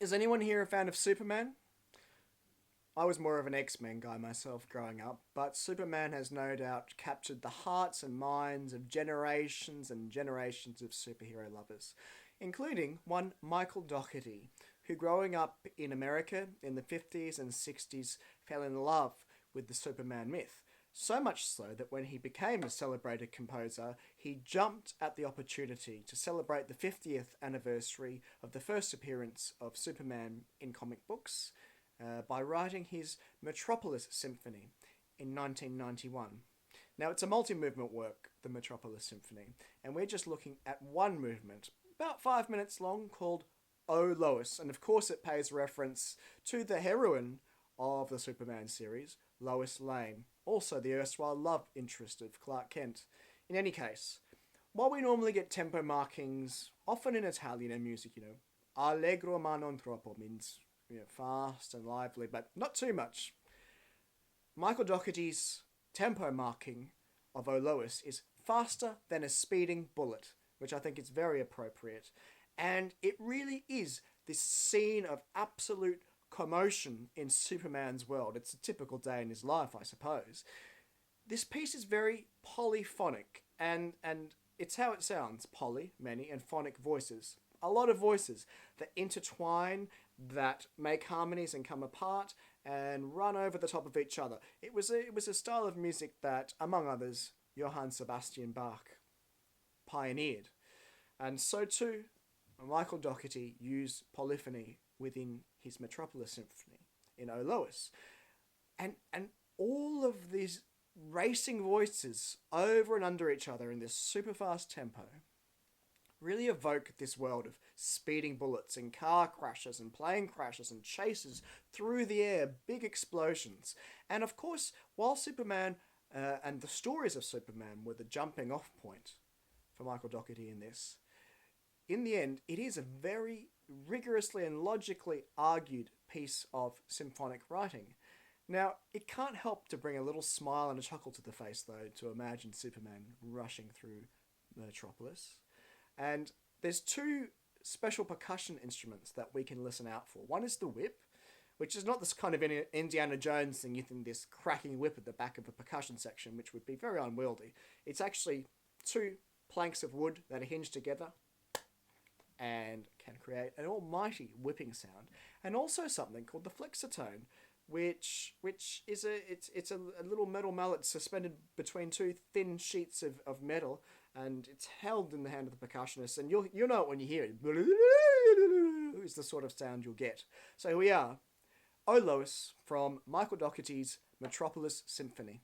Is anyone here a fan of Superman? I was more of an X-Men guy myself growing up, but Superman has no doubt captured the hearts and minds of generations and generations of superhero lovers, including one Michael Daugherty, who growing up in America in the 50s and 60s fell in love with the Superman myth. So much so that when he became a celebrated composer, he jumped at the opportunity to celebrate the 50th anniversary of the first appearance of Superman in comic books by writing his Metropolis Symphony in 1991. Now, it's a multi-movement work, the Metropolis Symphony, and we're just looking at one movement, about 5 minutes long, called Oh Lois, and of course it pays reference to the heroine of the Superman series, Lois Lane, also the erstwhile love interest of Clark Kent. In any case, while we normally get tempo markings, often in Italian and music, allegro ma non troppo means fast and lively, but not too much. Michael Dougherty's tempo marking of O Lois is faster than a speeding bullet, which I think is very appropriate. And it really is this scene of absolute commotion in Superman's world. It's a typical day in his life, I suppose. This piece is very polyphonic, and it's how it sounds: poly, many, and phonic voices. A lot of voices that intertwine, that make harmonies and come apart and run over the top of each other. It was a style of music that, among others, Johann Sebastian Bach pioneered. And so too, Michael Dougherty used polyphony within his Metropolis Symphony in O Lois. And all of these racing voices over and under each other in this super fast tempo really evoke this world of speeding bullets and car crashes and plane crashes and chases through the air, big explosions. And of course, while Superman and the stories of Superman were the jumping off point for Michael Dougherty in this, in the end, it is a very rigorously and logically argued piece of symphonic writing. Now, it can't help to bring a little smile and a chuckle to the face, though, to imagine Superman rushing through Metropolis. And there's two special percussion instruments that we can listen out for. One is the whip, which is not this kind of Indiana Jones thing, you think this cracking whip at the back of a percussion section, which would be very unwieldy. It's actually two planks of wood that are hinged together and can create an almighty whipping sound. And also something called the flexitone, which is a little metal mallet suspended between two thin sheets of metal, and it's held in the hand of the percussionist, and you'll know it when you hear it. Is the sort of sound you'll get. So here we are, O Lois from Michael Dougherty's Metropolis Symphony.